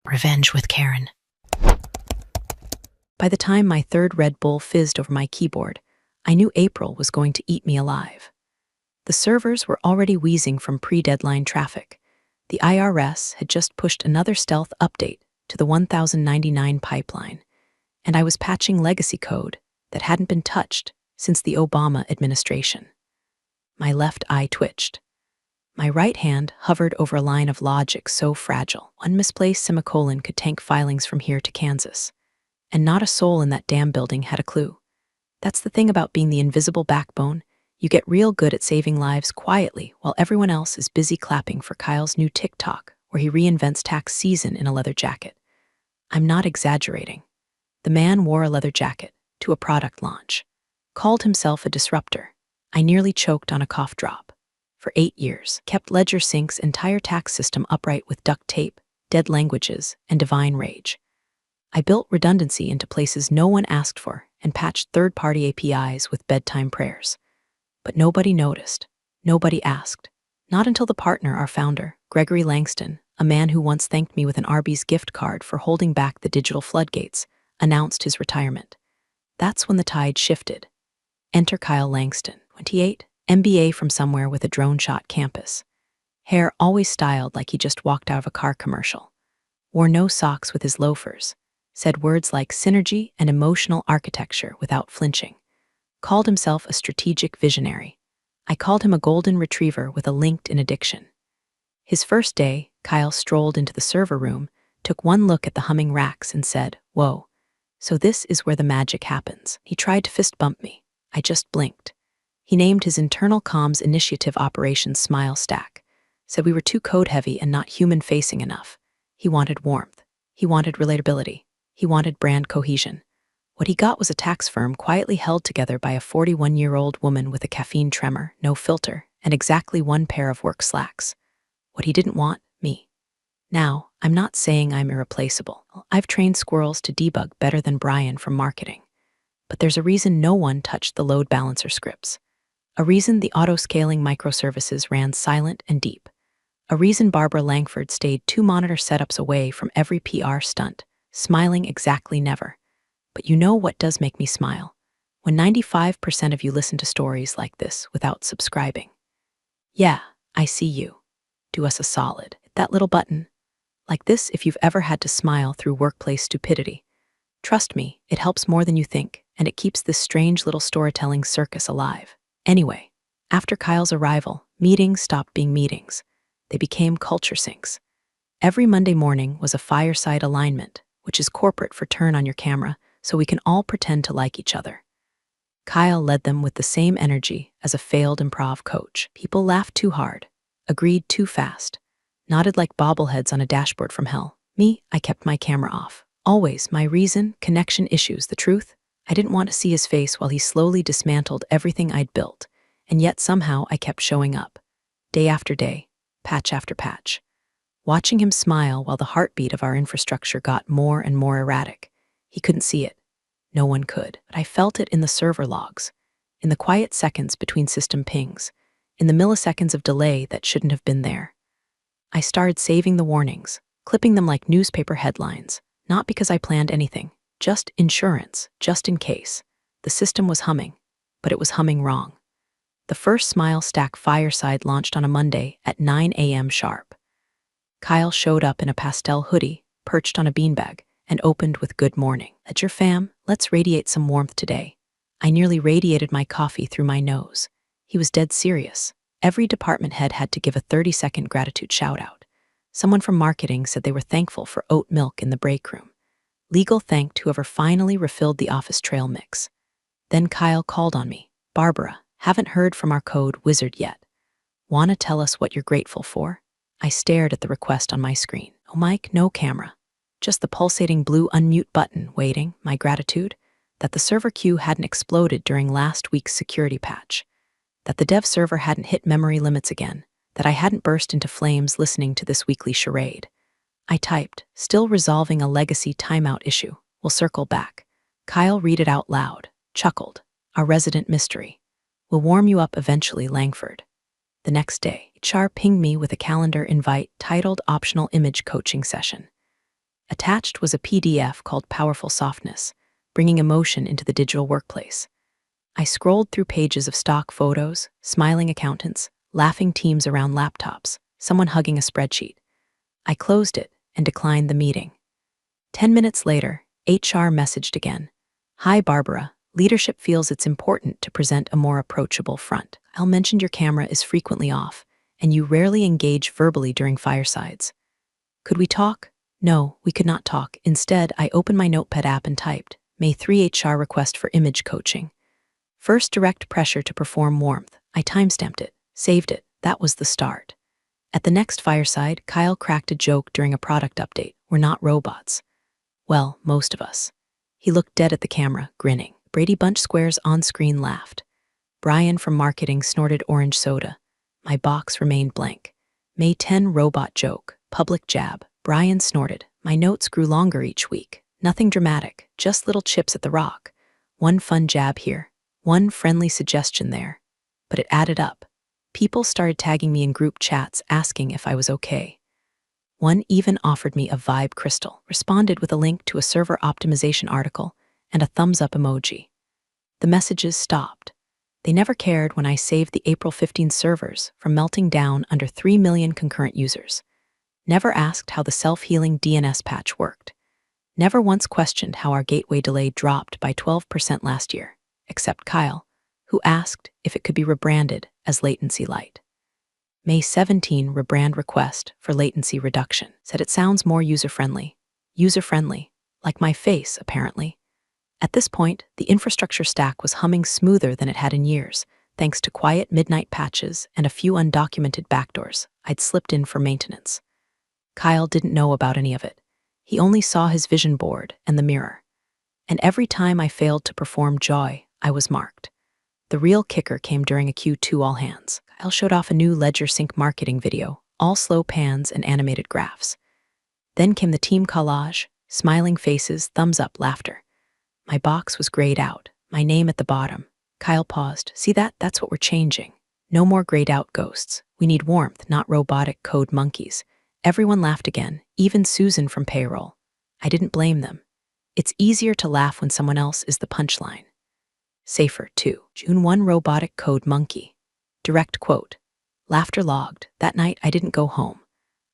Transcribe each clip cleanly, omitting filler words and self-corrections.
Revenge with Karen. By the time my third Red Bull fizzed over my keyboard, I knew April was going to eat me alive. The servers were already wheezing from pre-deadline traffic. The IRS had just pushed another stealth update to the 1099 pipeline, and I was patching legacy code that hadn't been touched since the Obama administration. My left eye twitched. My right hand hovered over a line of logic so fragile, one misplaced semicolon could tank filings from here to Kansas. And not a soul in that damn building had a clue. That's the thing about being the invisible backbone. You get real good at saving lives quietly while everyone else is busy clapping for Kyle's new TikTok, where he reinvents tax season in a leather jacket. I'm not exaggerating. The man wore a leather jacket to a product launch, called himself a disruptor. I nearly choked on a cough drop. For 8 years, kept Ledger Sync's entire tax system upright with duct tape, dead languages, and divine rage. I built redundancy into places no one asked for and patched third-party APIs with bedtime prayers. But nobody noticed. Nobody asked. Not until the partner, our founder, Gregory Langston, a man who once thanked me with an Arby's gift card for holding back the digital floodgates, announced his retirement. That's when the tide shifted. Enter Kyle Langston, 28, MBA from somewhere with a drone-shot campus. Hair always styled like he just walked out of a car commercial. Wore no socks with his loafers. Said words like synergy and emotional architecture without flinching. Called himself a strategic visionary. I called him a golden retriever with a LinkedIn addiction. His first day, Kyle strolled into the server room, took one look at the humming racks and said, "Whoa, so this is where the magic happens." He tried to fist bump me. I just blinked. He named his internal comms initiative Operations Smile Stack. Said we were too code-heavy and not human-facing enough. He wanted warmth. He wanted relatability. He wanted brand cohesion. What he got was a tax firm quietly held together by a 41-year-old woman with a caffeine tremor, no filter, and exactly one pair of work slacks. What he didn't want, me. Now, I'm not saying I'm irreplaceable. I've trained squirrels to debug better than Brian from marketing. But there's a reason no one touched the load balancer scripts. A reason the auto-scaling microservices ran silent and deep. A reason Barbara Langford stayed 2 monitor setups away from every PR stunt, smiling exactly never. But you know what does make me smile? When 95% of you listen to stories like this without subscribing. Yeah, I see you. Do us a solid. Hit that little button. Like this if you've ever had to smile through workplace stupidity. Trust me, it helps more than you think, and it keeps this strange little storytelling circus alive. Anyway, after Kyle's arrival, meetings stopped being meetings. They became culture syncs. Every Monday morning was a fireside alignment, which is corporate for turn on your camera, so we can all pretend to like each other. Kyle led them with the same energy as a failed improv coach. People laughed too hard, agreed too fast, nodded like bobbleheads on a dashboard from hell. Me, I kept my camera off. Always my reason, connection issues, the truth. I didn't want to see his face while he slowly dismantled everything I'd built, and yet somehow I kept showing up. Day after day, patch after patch. Watching him smile while the heartbeat of our infrastructure got more and more erratic. He couldn't see it. No one could. But I felt it in the server logs, in the quiet seconds between system pings, in the milliseconds of delay that shouldn't have been there. I started saving the warnings, clipping them like newspaper headlines, not because I planned anything, just insurance, just in case. The system was humming, but it was humming wrong. The first Smile Stack fireside launched on a Monday at 9 a.m. sharp. Kyle showed up in a pastel hoodie, perched on a beanbag, and opened with "Good morning. Ledger fam, let's radiate some warmth today." I nearly radiated my coffee through my nose. He was dead serious. Every department head had to give a 30-second gratitude shout-out. Someone from marketing said they were thankful for oat milk in the break room. Legal thanked whoever finally refilled the office trail mix. Then Kyle called on me. "Barbara, haven't heard from our code wizard yet. Wanna tell us what you're grateful for?" I stared at the request on my screen. No mic, no camera. Just the pulsating blue unmute button waiting, my gratitude, that the server queue hadn't exploded during last week's security patch, that the dev server hadn't hit memory limits again, that I hadn't burst into flames listening to this weekly charade. I typed, "Still resolving a legacy timeout issue. We'll circle back." Kyle read it out loud, chuckled. "Our resident mystery. We'll warm you up eventually, Langford." The next day, HR pinged me with a calendar invite titled Optional Image Coaching Session. Attached was a PDF called Powerful Softness, bringing emotion into the digital workplace. I scrolled through pages of stock photos, smiling accountants, laughing teams around laptops, someone hugging a spreadsheet. I closed it and declined the meeting. 10 minutes later, HR messaged again. Hi, Barbara. Leadership feels it's important to present a more approachable front. I'll mention your camera is frequently off, and you rarely engage verbally during firesides. Could we talk? No, we could not talk. Instead, I opened my Notepad app and typed, May 3 HR request for image coaching. First direct pressure to perform warmth. I timestamped it, saved it. That was the start. At the next fireside, Kyle cracked a joke during a product update. We're not robots. Well, most of us. He looked dead at the camera, grinning. Brady Bunch Square's on-screen laughed. Brian from marketing snorted orange soda. My box remained blank. May 10 robot joke, public jab. Brian snorted. My notes grew longer each week. Nothing dramatic, just little chips at the rock. One fun jab here, one friendly suggestion there. But it added up. People started tagging me in group chats asking if I was okay. One even offered me a vibe crystal, responded with a link to a server optimization article and a thumbs-up emoji. The messages stopped. They never cared when I saved the April 15 servers from melting down under 3 million concurrent users. Never asked how the self-healing DNS patch worked. Never once questioned how our gateway delay dropped by 12% last year, except Kyle, who asked if it could be rebranded as Latency Light. May 17 rebrand request for latency reduction. Said it sounds more user-friendly. User-friendly, like my face, apparently. At this point, the infrastructure stack was humming smoother than it had in years, thanks to quiet midnight patches and a few undocumented backdoors I'd slipped in for maintenance. Kyle didn't know about any of it. He only saw his vision board and the mirror. And every time I failed to perform joy, I was marked. The real kicker came during a Q2 all hands. Kyle showed off a new Ledger Sync marketing video, all slow pans and animated graphs. Then came the team collage, smiling faces, thumbs up, laughter. My box was grayed out, my name at the bottom. Kyle paused. See that? That's what we're changing. No more grayed out ghosts. We need warmth, not robotic code monkeys. Everyone laughed again, even Susan from payroll. I didn't blame them. It's easier to laugh when someone else is the punchline. Safer, too. June 1 robotic code monkey. Direct quote. Laughter logged. That night, I didn't go home.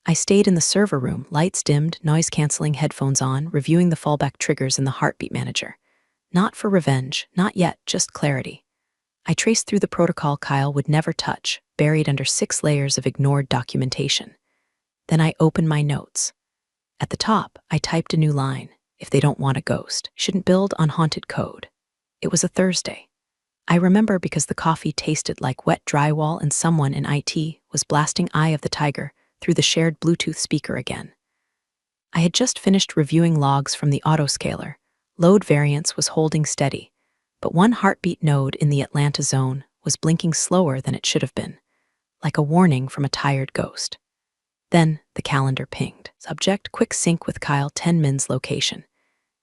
I stayed in the server room, lights dimmed, noise-canceling headphones on, reviewing the fallback triggers in the Heartbeat Manager. Not for revenge, not yet, just clarity. I traced through the protocol Kyle would never touch, buried under 6 layers of ignored documentation. Then I opened my notes. At the top, I typed a new line. If they don't want a ghost, shouldn't build on haunted code. It was a Thursday. I remember because the coffee tasted like wet drywall and someone in IT was blasting Eye of the Tiger through the shared Bluetooth speaker again. I had just finished reviewing logs from the autoscaler. Load variance was holding steady, but one heartbeat node in the Atlanta zone was blinking slower than it should have been, like a warning from a tired ghost. Then the calendar pinged. Subject, quick sync with Kyle 10 Min's location.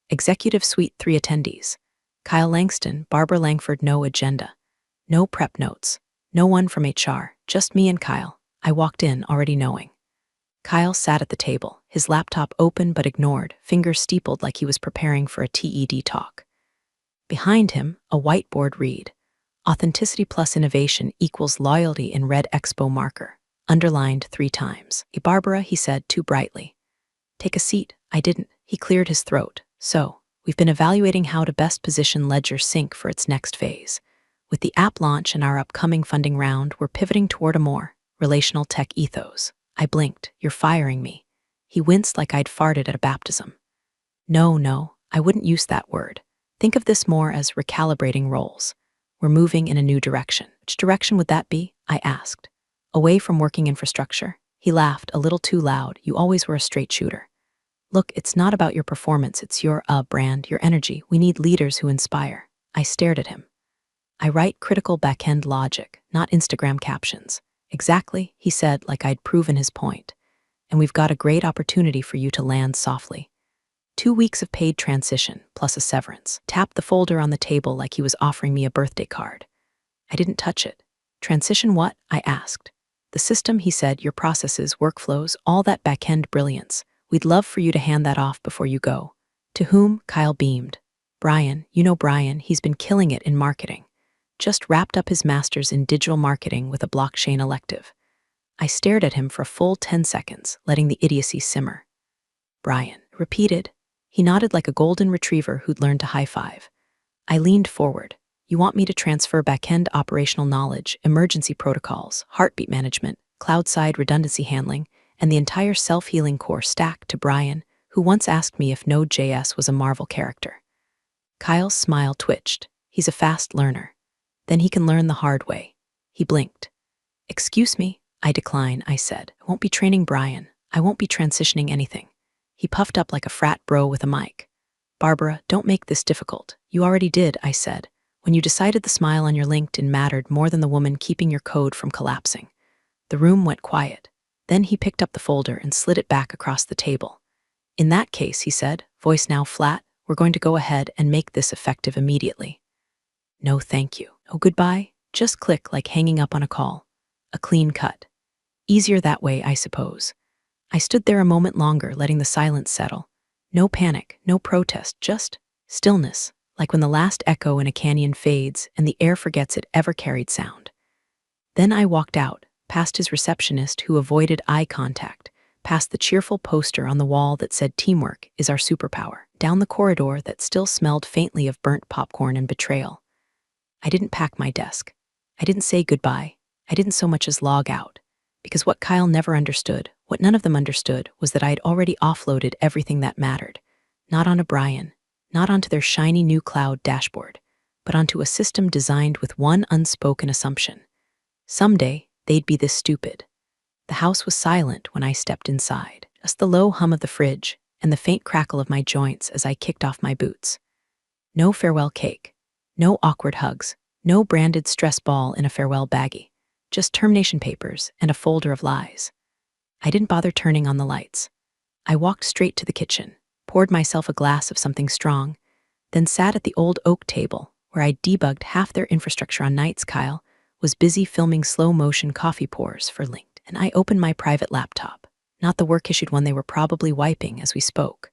Executive Suite 3 attendees. Kyle Langston, Barbara Langford, no agenda. No prep notes. No one from HR, just me and Kyle. I walked in already knowing. Kyle sat at the table, his laptop open but ignored, fingers steepled like he was preparing for a TED talk. Behind him, a whiteboard read, Authenticity plus innovation equals loyalty in red expo marker, underlined 3 times. Hey, Barbara, he said too brightly. Take a seat. I didn't. He cleared his throat. So, we've been evaluating how to best position Ledger Sync for its next phase. With the app launch and our upcoming funding round, we're pivoting toward a more relational tech ethos. I blinked. You're firing me. He winced like I'd farted at a baptism. No, I wouldn't use that word. Think of this more as recalibrating roles. We're moving in a new direction. Which direction would that be? I asked. Away from working infrastructure. He laughed a little too loud. You always were a straight shooter. Look, it's not about your performance. It's your brand, your energy. We need leaders who inspire. I stared at him. I write critical back-end logic, not Instagram captions. Exactly, he said, like I'd proven his point. And we've got a great opportunity for you to land softly. 2 weeks of paid transition, plus a severance. Tapped the folder on the table like he was offering me a birthday card. I didn't touch it. Transition what? I asked. The system, he said, your processes, workflows, all that back-end brilliance. We'd love for you to hand that off before you go. To whom? Kyle beamed. Brian, you know Brian, he's been killing it in marketing. Just wrapped up his master's in digital marketing with a blockchain elective. I stared at him for a full 10 seconds, letting the idiocy simmer. Brian repeated. He nodded like a golden retriever who'd learned to high-five. I leaned forward. You want me to transfer back-end operational knowledge, emergency protocols, heartbeat management, cloud-side redundancy handling, and the entire self-healing core stack to Brian, who once asked me if Node.js was a Marvel character. Kyle's smile twitched. He's a fast learner. Then he can learn the hard way. He blinked. Excuse me, I decline, I said. I won't be training Brian. I won't be transitioning anything. He puffed up like a frat bro with a mic. Barbara, don't make this difficult. You already did, I said, when you decided the smile on your LinkedIn mattered more than the woman keeping your code from collapsing. The room went quiet. Then he picked up the folder and slid it back across the table. In that case, he said, voice now flat, we're going to go ahead and make this effective immediately. No thank you. No goodbye. Just click like hanging up on a call. A clean cut. Easier that way, I suppose. I stood there a moment longer, letting the silence settle. No panic, no protest, just stillness, like when the last echo in a canyon fades and the air forgets it ever carried sound. Then I walked out, past his receptionist who avoided eye contact, past the cheerful poster on the wall that said teamwork is our superpower, down the corridor that still smelled faintly of burnt popcorn and betrayal. I didn't pack my desk. I didn't say goodbye. I didn't so much as log out. Because what Kyle never understood, what none of them understood, was that I had already offloaded everything that mattered. Not onto Brian, not onto their shiny new cloud dashboard, but onto a system designed with one unspoken assumption. Someday, they'd be this stupid. The house was silent when I stepped inside, just the low hum of the fridge and the faint crackle of my joints as I kicked off my boots. No farewell cake, no awkward hugs, no branded stress ball in a farewell baggie. Just termination papers and a folder of lies. I didn't bother turning on the lights. I walked straight to the kitchen, poured myself a glass of something strong, then sat at the old oak table where I'd debugged half their infrastructure on nights Kyle was busy filming slow-motion coffee pours for LinkedIn. And I opened my private laptop, not the work-issued one they were probably wiping as we spoke.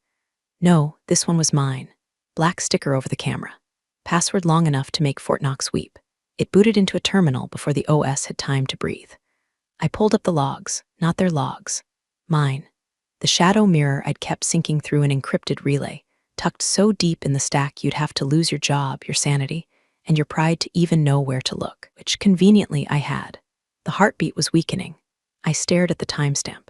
No, this one was mine. Black sticker over the camera. Password long enough to make Fort Knox weep. It booted into a terminal before the OS had time to breathe. I pulled up the logs, not their logs. Mine. The shadow mirror I'd kept sinking through an encrypted relay, tucked so deep in the stack you'd have to lose your job, your sanity, and your pride to even know where to look, which conveniently I had. The heartbeat was weakening. I stared at the timestamp.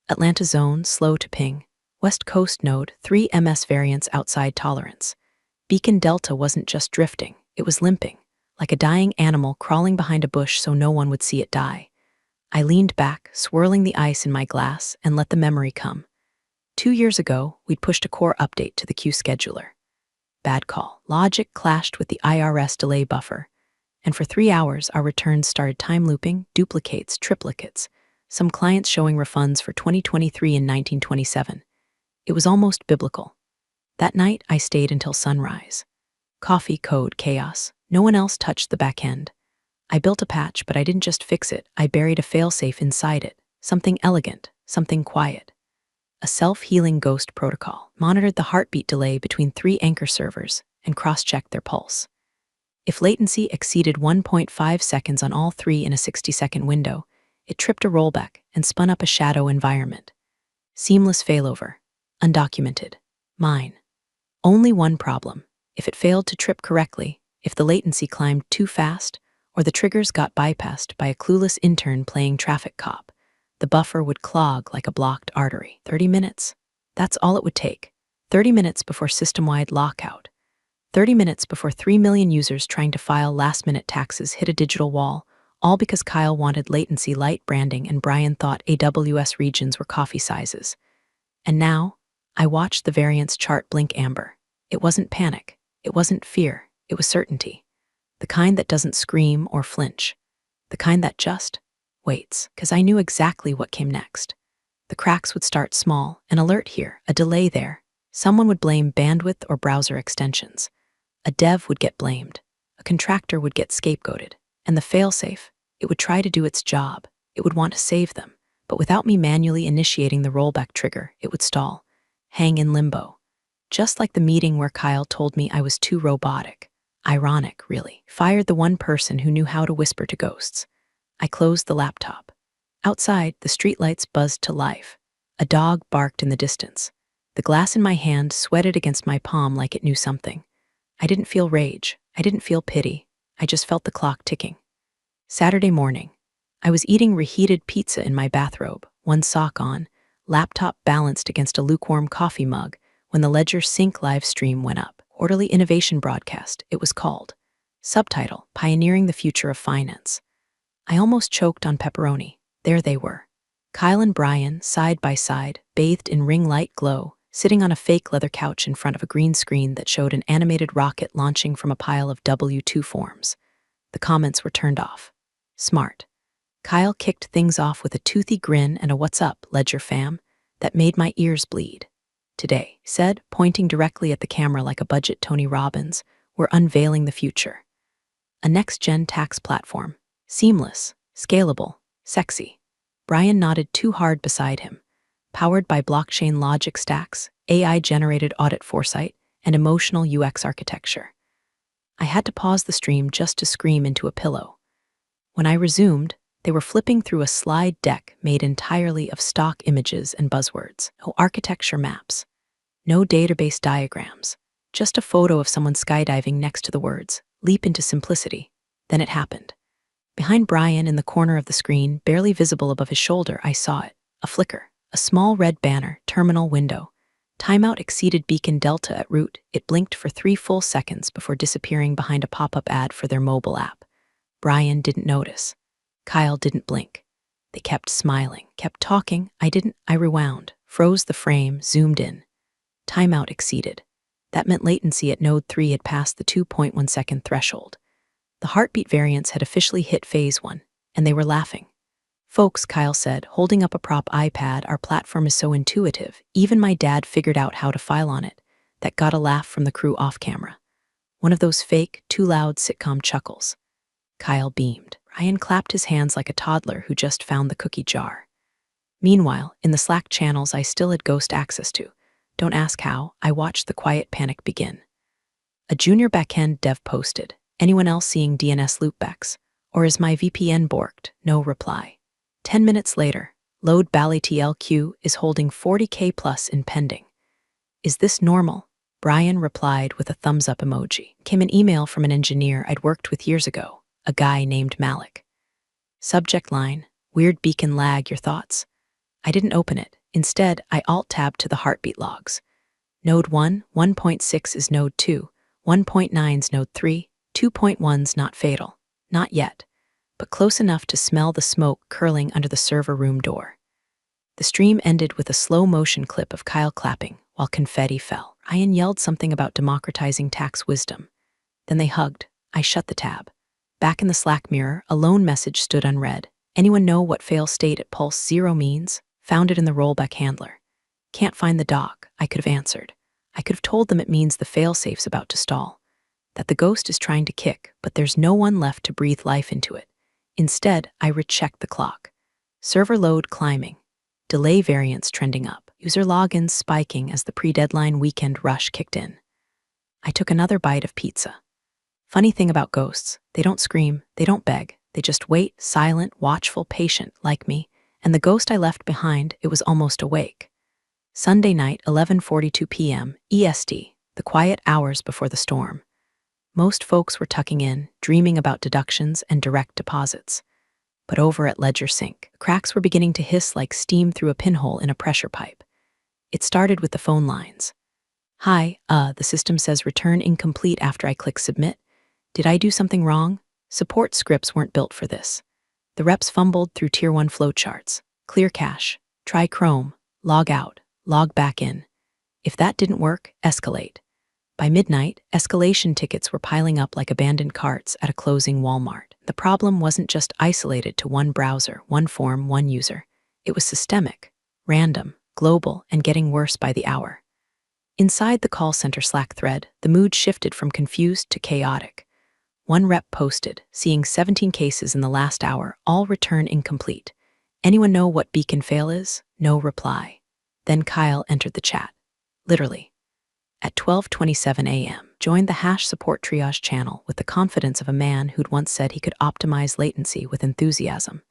Atlanta zone, slow to ping. West Coast node, 3 ms variance outside tolerance. Beacon Delta wasn't just drifting, it was limping. Like a dying animal crawling behind a bush so no one would see it die. I leaned back, swirling the ice in my glass, and let the memory come. 2 years ago, we'd pushed a core update to the queue scheduler. Bad call. Logic clashed with the IRS delay buffer. And for 3 hours, our returns started time looping, duplicates, triplicates, some clients showing refunds for 2023 and 1927. It was almost biblical. That night, I stayed until sunrise. Coffee, code, chaos. No one else touched the back end. I built a patch, but I didn't just fix it. I buried a failsafe inside it. Something elegant, something quiet. A self-healing ghost protocol monitored the heartbeat delay between 3 anchor servers and cross-checked their pulse. If latency exceeded 1.5 seconds on all 3 in a 60-second window, it tripped a rollback and spun up a shadow environment. Seamless failover. Undocumented. Mine. Only one problem. If it failed to trip correctly, if the latency climbed too fast, or the triggers got bypassed by a clueless intern playing traffic cop, the buffer would clog like a blocked artery. 30 minutes. That's all it would take. 30 minutes before system-wide lockout. 30 minutes before 3 million users trying to file last-minute taxes hit a digital wall, all because Kyle wanted latency light branding and Brian thought AWS regions were coffee sizes. And now, I watched the variance chart blink amber. It wasn't panic. It wasn't fear. It was certainty. The kind that doesn't scream or flinch. The kind that just waits, because I knew exactly what came next. The cracks would start small, an alert here, a delay there. Someone would blame bandwidth or browser extensions. A dev would get blamed. A contractor would get scapegoated. And the failsafe, it would try to do its job. It would want to save them. but without me manually initiating the rollback trigger, it would stall, hang in limbo. Just like the meeting where Kyle told me I was too robotic. Ironic, really. Fired the one person who knew how to whisper to ghosts. I closed the laptop. Outside, the streetlights buzzed to life. A dog barked in the distance. The glass in my hand sweated against my palm like it knew something. I didn't feel rage. I didn't feel pity. I just felt the clock ticking. Saturday morning. I was eating reheated pizza in my bathrobe, one sock on, laptop balanced against a lukewarm coffee mug, when the Ledger Sync live stream went up. Quarterly Innovation Broadcast, it was called. Subtitle, Pioneering the Future of Finance. I almost choked on pepperoni. There they were. Kyle and Brian, side by side, bathed in ring light glow, sitting on a fake leather couch in front of a green screen that showed an animated rocket launching from a pile of W2 forms. The comments were turned off. Smart. Kyle kicked things off with a toothy grin and a "What's up, Ledger fam?" that made my ears bleed. Today, said, pointing directly at the camera like a budget Tony Robbins, we're unveiling the future. A next-gen tax platform. Seamless, scalable, sexy. Brian nodded too hard beside him. Powered by blockchain logic stacks, AI-generated audit foresight, and emotional UX architecture. I had to pause the stream just to scream into a pillow. When I resumed, they were flipping through a slide deck made entirely of stock images and buzzwords. No architecture maps. No database diagrams. Just a photo of someone skydiving next to the words, "Leap into simplicity." Then it happened. Behind Brian in the corner of the screen, barely visible above his shoulder, I saw it. A flicker. A small red banner, terminal window. Timeout exceeded beacon delta at root. It blinked for 3 full seconds before disappearing behind a pop-up ad for their mobile app. Brian didn't notice. Kyle didn't blink. They kept smiling, kept talking. I didn't. I rewound, froze the frame, zoomed in. Timeout exceeded. That meant latency at node 3 had passed the 2.1 second threshold. The heartbeat variance had officially hit phase 1, and they were laughing. Folks, Kyle said, holding up a prop iPad, our platform is so intuitive, even my dad figured out how to file on it. That got a laugh from the crew off camera. One of those fake, too loud sitcom chuckles. Kyle beamed. Brian clapped his hands like a toddler who just found the cookie jar. Meanwhile, in the Slack channels I still had ghost access to, don't ask how, I watched the quiet panic begin. A junior backend dev posted, "Anyone else seeing DNS loopbacks? Or is my VPN borked?" No reply. 10 minutes later, load Bally TLQ is holding 40K plus in pending. Is this normal? Brian replied with a thumbs up emoji. Came an email from an engineer I'd worked with years ago, a guy named Malik. Subject line, weird beacon lag, your thoughts? I didn't open it. Instead, I alt-tabbed to the heartbeat logs. Node 1, 1.6 is node 2, 1.9's node 3, 2.1's not fatal. Not yet, but close enough to smell the smoke curling under the server room door. The stream ended with a slow-motion clip of Kyle clapping while confetti fell. Ryan yelled something about democratizing tax wisdom. Then they hugged. I shut the tab. Back in the Slack mirror, a lone message stood unread. Anyone know what fail state at Pulse 0 means? Found it in the rollback handler. Can't find the doc, I could have answered. I could have told them it means the failsafe's about to stall. That the ghost is trying to kick, but there's no one left to breathe life into it. Instead, I rechecked the clock. Server load climbing. Delay variance trending up. User logins spiking as the pre-deadline weekend rush kicked in. I took another bite of pizza. Funny thing about ghosts, they don't scream, they don't beg, they just wait, silent, watchful, patient, like me, and the ghost I left behind, it was almost awake. Sunday night, 11:42 p.m., EST, the quiet hours before the storm. Most folks were tucking in, dreaming about deductions and direct deposits. But over at Ledger Sync, cracks were beginning to hiss like steam through a pinhole in a pressure pipe. It started with the phone lines. Hi, the system says return incomplete after I click submit. Did I do something wrong? Support scripts weren't built for this. The reps fumbled through Tier 1 flowcharts. Clear cache. Try Chrome. Log out. Log back in. If that didn't work, escalate. By midnight, escalation tickets were piling up like abandoned carts at a closing Walmart. The problem wasn't just isolated to one browser, one form, one user. It was systemic, random, global, and getting worse by the hour. Inside the call center Slack thread, the mood shifted from confused to chaotic. One rep posted, seeing 17 cases in the last hour, all return incomplete. Anyone know what beacon fail is? No reply. Then Kyle entered the chat. Literally. At 12:27 a.m., joined the hash support triage channel with the confidence of a man who'd once said he could optimize latency with enthusiasm.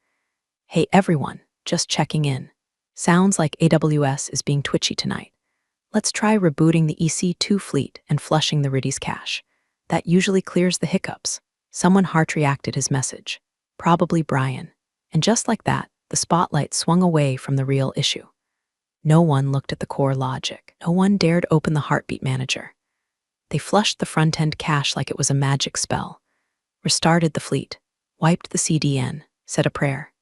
Hey everyone, just checking in. Sounds like AWS is being twitchy tonight. Let's try rebooting the EC2 fleet and flushing the Redis cache. That usually clears the hiccups. Someone heart reacted his message. Probably Brian. And just like that, the spotlight swung away from the real issue. No one looked at the core logic. No one dared open the heartbeat manager. They flushed the front-end cache like it was a magic spell, restarted the fleet, wiped the CDN, said a prayer.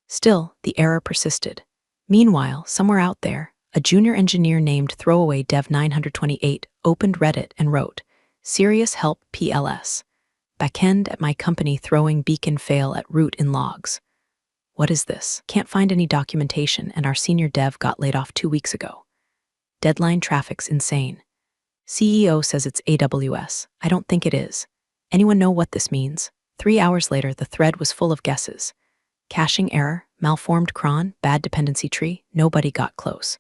Still, the error persisted. Meanwhile, somewhere out there, a junior engineer named Throwaway Dev 928 opened Reddit and wrote, "Serious help PLS. Backend at my company throwing beacon fail at root in logs. What is this? Can't find any documentation and our senior dev got laid off 2 weeks ago. Deadline traffic's insane. CEO says it's AWS. I don't think it is. Anyone know what this means?" 3 hours later, the thread was full of guesses. Caching error, malformed cron, bad dependency tree, nobody got close.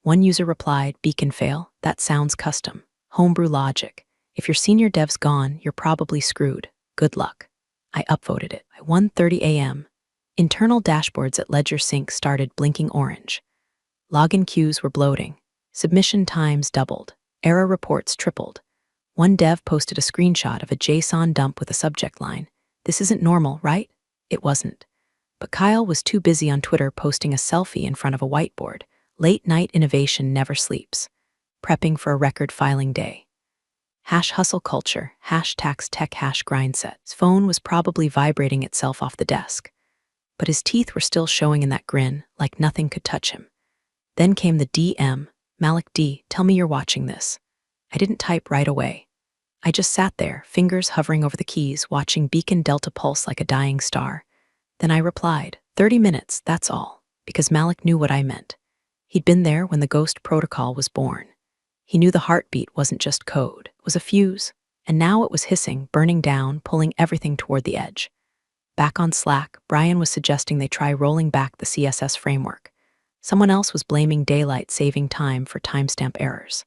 One user replied, "Beacon fail? That sounds custom. Homebrew logic. If your senior dev's gone, you're probably screwed. Good luck." I upvoted it. At 1:30 a.m., internal dashboards at Ledger Sync started blinking orange. Login queues were bloating. Submission times doubled. Error reports tripled. One dev posted a screenshot of a JSON dump with a subject line, "This isn't normal, right?" It wasn't. But Kyle was too busy on Twitter posting a selfie in front of a whiteboard. Late-night innovation never sleeps. Prepping for a record filing day. Hash hustle culture, hashtags tech hash grindset. His phone was probably vibrating itself off the desk. But his teeth were still showing in that grin, like nothing could touch him. Then came the DM, "Malik D, tell me you're watching this." I didn't type right away. I just sat there, fingers hovering over the keys, watching Beacon Delta pulse like a dying star. Then I replied, 30 minutes, that's all, because Malik knew what I meant. He'd been there when the Ghost protocol was born. He knew the heartbeat wasn't just code, it was a fuse, and now it was hissing, burning down, pulling everything toward the edge. Back on Slack, Brian was suggesting they try rolling back the CSS framework. Someone else was blaming daylight saving time for timestamp errors.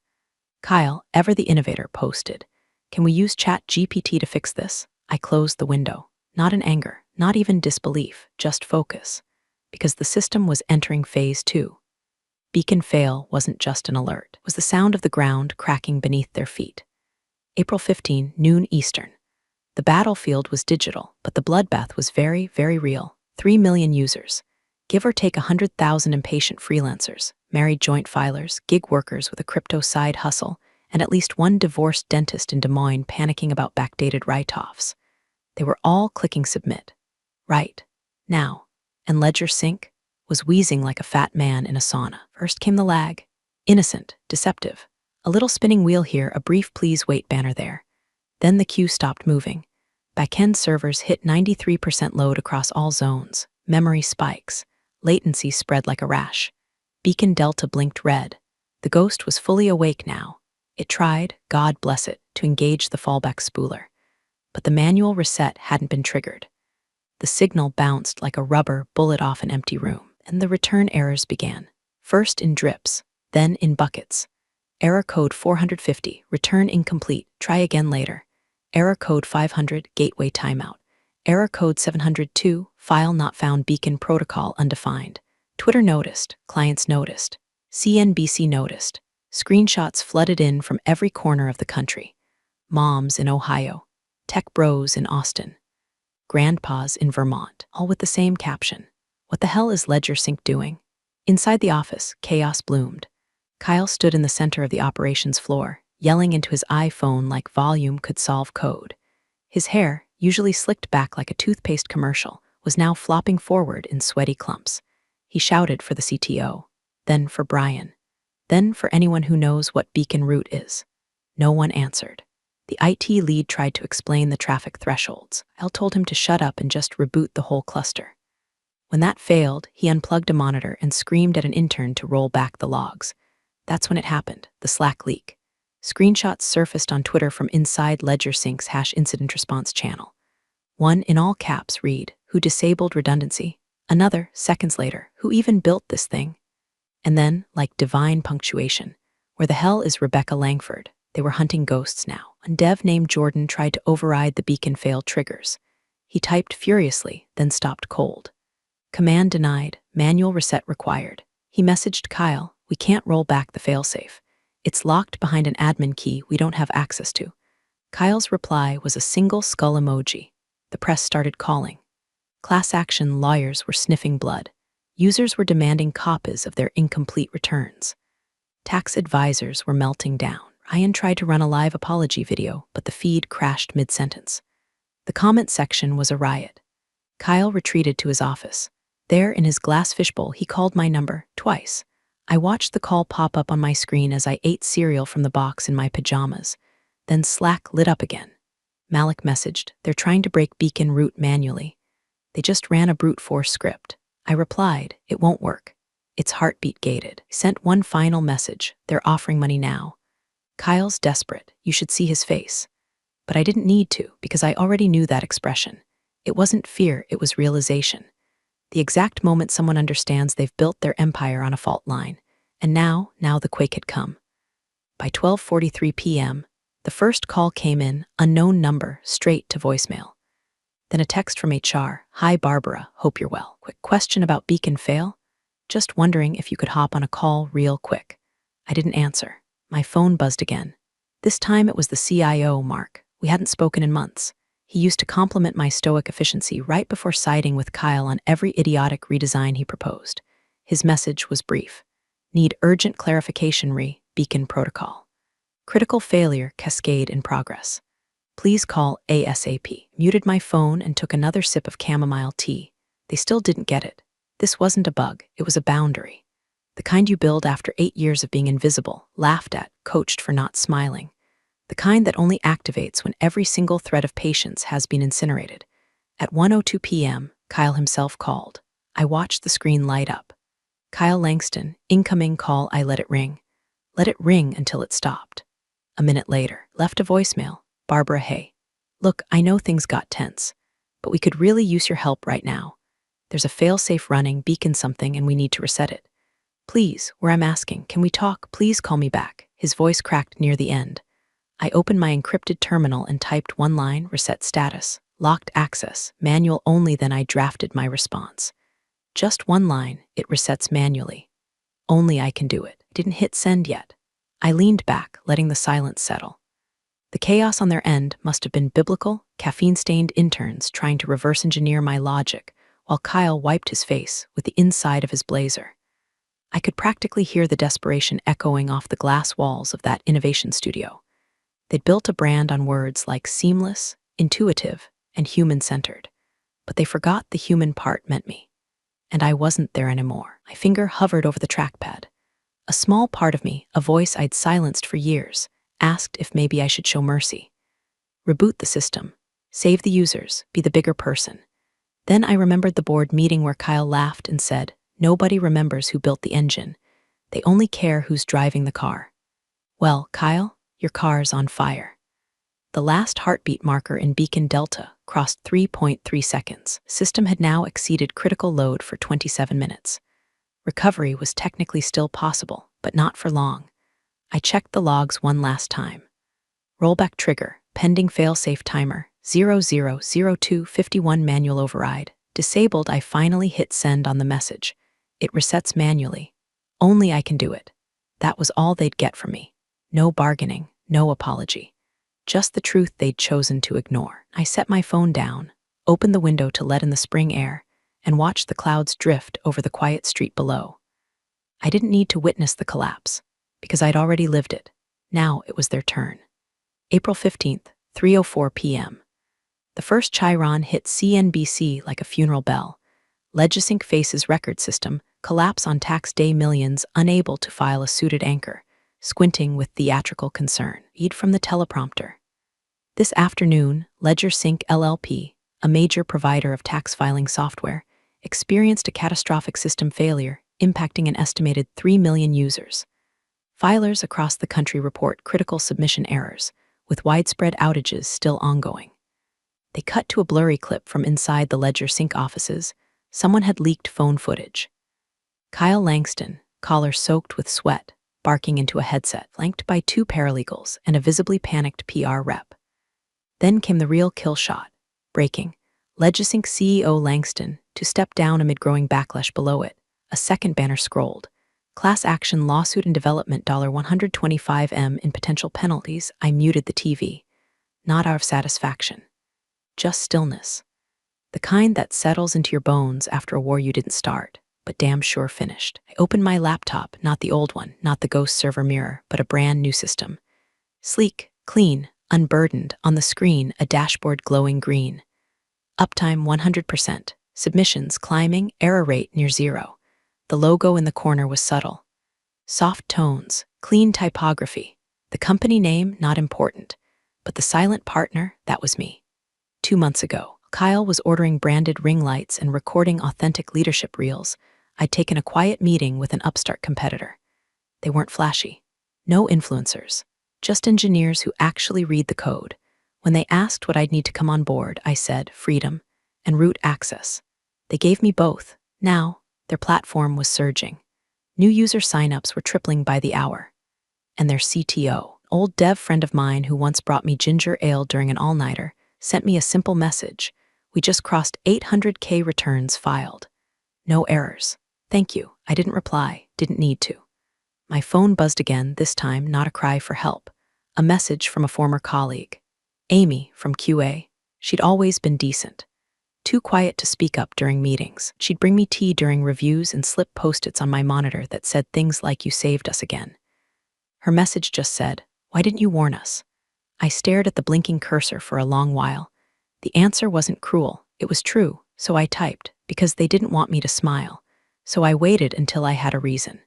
Kyle, ever the innovator, posted, "Can we use ChatGPT to fix this?" I closed the window, not in anger, not even disbelief, just focus, because the system was entering phase 2. Beacon fail wasn't just an alert, it was the sound of the ground cracking beneath their feet. April 15, noon Eastern. The battlefield was digital, but the bloodbath was very, very real. 3 million users. Give or take 100,000 impatient freelancers, married joint filers, gig workers with a crypto side hustle, and at least one divorced dentist in Des Moines panicking about backdated write-offs. They were all clicking submit. Right. Now. And Ledger Sync was wheezing like a fat man in a sauna. First came the lag. Innocent, deceptive. A little spinning wheel here, a brief please wait banner there. Then the queue stopped moving. Backend servers hit 93% load across all zones. Memory spikes. Latency spread like a rash. Beacon Delta blinked red. The Ghost was fully awake now. It tried, God bless it, to engage the fallback spooler. But the manual reset hadn't been triggered. The signal bounced like a rubber bullet off an empty room, and the return errors began. First in drips, then in buckets. Error code 450, return incomplete, try again later. Error code 500, gateway timeout. Error code 702, file not found, beacon protocol undefined. Twitter noticed, clients noticed. CNBC noticed. Screenshots flooded in from every corner of the country. Moms in Ohio. Tech bros in Austin. Grandpas in Vermont, all with the same caption. What the hell is Ledger Sync doing? Inside the office, chaos bloomed. Kyle stood in the center of the operations floor, yelling into his iPhone like volume could solve code. His hair, usually slicked back like a toothpaste commercial, was now flopping forward in sweaty clumps. He shouted for the CTO, then for Brian, then for anyone who knows what beacon root is. No one answered. The IT lead tried to explain the traffic thresholds. Al told him to shut up and just reboot the whole cluster. When that failed, he unplugged a monitor and screamed at an intern to roll back the logs. That's when it happened, the Slack leak. Screenshots surfaced on Twitter from inside Ledger Sync's hash incident response channel. One, in all caps, read, "Who disabled redundancy? Another, seconds later, who even built this thing? And then, like divine punctuation, where the hell is Rebecca Langford? They were hunting ghosts now. A dev named Jordan tried to override the beacon fail triggers. He typed furiously, then stopped cold. Command denied, manual reset required. He messaged Kyle, we can't roll back the failsafe. It's locked behind an admin key we don't have access to. Kyle's reply was a single skull emoji. The press started calling. Class action lawyers were sniffing blood. Users were demanding copies of their incomplete returns. Tax advisors were melting down. Ryan tried to run a live apology video, but the feed crashed mid-sentence. The comment section was a riot. Kyle retreated to his office. There, in his glass fishbowl, he called my number twice. I watched the call pop up on my screen as I ate cereal from the box in my pajamas. Then Slack lit up again. Malik messaged, they're trying to break beacon root manually. They just ran a brute force script. I replied, it won't work. It's heartbeat gated. Sent one final message, they're offering money now. Kyle's desperate, you should see his face. But I didn't need to, because I already knew that expression. It wasn't fear, it was realization. The exact moment someone understands they've built their empire on a fault line. And now the quake had come. By 12:43 p.m., the first call came in, unknown number, straight to voicemail. Then a text from HR, hi Barbara, hope you're well. Quick question about beacon fail? Just wondering if you could hop on a call real quick. I didn't answer. My phone buzzed again. This time it was the CIO, Mark. We hadn't spoken in months. He used to compliment my stoic efficiency right before siding with Kyle on every idiotic redesign he proposed. His message was brief. Need urgent clarification beacon protocol. Critical failure cascade in progress. Please call ASAP. Muted my phone and took another sip of chamomile tea. They still didn't get it. This wasn't a bug, it was a boundary. The kind you build after 8 years of being invisible, laughed at, coached for not smiling. The kind that only activates when every single thread of patience has been incinerated. At 1:02 p.m., Kyle himself called. I watched the screen light up. Kyle Langston, incoming call, I let it ring. Let it ring until it stopped. A minute later, left a voicemail. Barbara, hey. Look, I know things got tense, but we could really use your help right now. There's a failsafe running, beacon something, and we need to reset it. Please, where I'm asking, can we talk? Please call me back. His voice cracked near the end. I opened my encrypted terminal and typed one line, reset status, locked access, manual only, then I drafted my response. Just one line, it resets manually. Only I can do it. Didn't hit send yet. I leaned back, letting the silence settle. The chaos on their end must have been biblical, caffeine-stained interns trying to reverse engineer my logic, while Kyle wiped his face with the inside of his blazer. I could practically hear the desperation echoing off the glass walls of that innovation studio. They'd built a brand on words like seamless, intuitive, and human-centered, but they forgot the human part meant me. And I wasn't there anymore. My finger hovered over the trackpad. A small part of me, a voice I'd silenced for years, asked if maybe I should show mercy. Reboot the system. Save the users. Be the bigger person. Then I remembered the board meeting where Kyle laughed and said, nobody remembers who built the engine. They only care who's driving the car. Well, Kyle, your car's on fire. The last heartbeat marker in Beacon Delta crossed 3.3 seconds. System had now exceeded critical load for 27 minutes. Recovery was technically still possible, but not for long. I checked the logs one last time. Rollback trigger, pending failsafe timer, 000251 manual override. Disabled, I finally hit send on the message. It resets manually. Only I can do it. That was all they'd get from me. No bargaining, no apology. Just the truth they'd chosen to ignore. I set my phone down, opened the window to let in the spring air, and watched the clouds drift over the quiet street below. I didn't need to witness the collapse, because I'd already lived it. Now it was their turn. April 15th, 3:04 p.m. The first Chiron hit CNBC like a funeral bell. Legisync faces record system collapse on tax day, millions unable to file a suited anchor, squinting with theatrical concern. Read from the teleprompter. This afternoon, LedgerSync LLP, a major provider of tax filing software, experienced a catastrophic system failure impacting an estimated 3 million users. Filers across the country report critical submission errors, with widespread outages still ongoing. They cut to a blurry clip from inside the LedgerSync offices, Someone had leaked phone footage. Kyle Langston, collar soaked with sweat, barking into a headset, flanked by two paralegals and a visibly panicked PR rep. Then came the real kill shot, breaking. Legisync CEO Langston to step down amid growing backlash below it. A second banner scrolled. Class action lawsuit in development $125M in potential penalties. I muted the TV. Not out of satisfaction. Just stillness. The kind that settles into your bones after a war you didn't start, but damn sure finished. I opened my laptop, not the old one, not the ghost server mirror, but a brand new system. Sleek, clean, unburdened, on the screen, a dashboard glowing green. Uptime 100%, submissions climbing, error rate near zero. The logo in the corner was subtle. Soft tones, clean typography. The company name, not important. But the silent partner, that was me. 2 months ago, Kyle was ordering branded ring lights and recording authentic leadership reels. I'd taken a quiet meeting with an upstart competitor. They weren't flashy. No influencers. Just engineers who actually read the code. When they asked what I'd need to come on board, I said freedom and root access. They gave me both. Now, their platform was surging. New user signups were tripling by the hour. And their CTO, old dev friend of mine who once brought me ginger ale during an all-nighter, sent me a simple message. We just crossed 800K returns filed. No errors. Thank you. I didn't reply, didn't need to. My phone buzzed again, this time not a cry for help. A message from a former colleague. Amy, from QA. She'd always been decent. Too quiet to speak up during meetings. She'd bring me tea during reviews and slip post-its on my monitor that said things like, "You saved us again." Her message just said, "Why didn't you warn us?" I stared at the blinking cursor for a long while. The answer wasn't cruel, it was true, so I typed, because they didn't want me to smile. So I waited until I had a reason.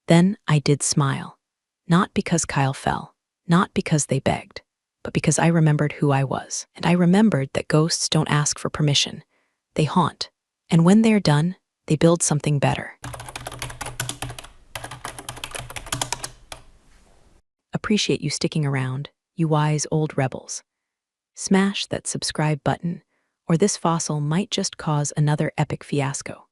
Then I did smile. Not because Kyle fell, not because they begged, but because I remembered who I was. And I remembered that ghosts don't ask for permission. They haunt. And when they're done, they build something better. Appreciate you sticking around, you wise old rebels. Smash that subscribe button, or this fossil might just cause another epic fiasco.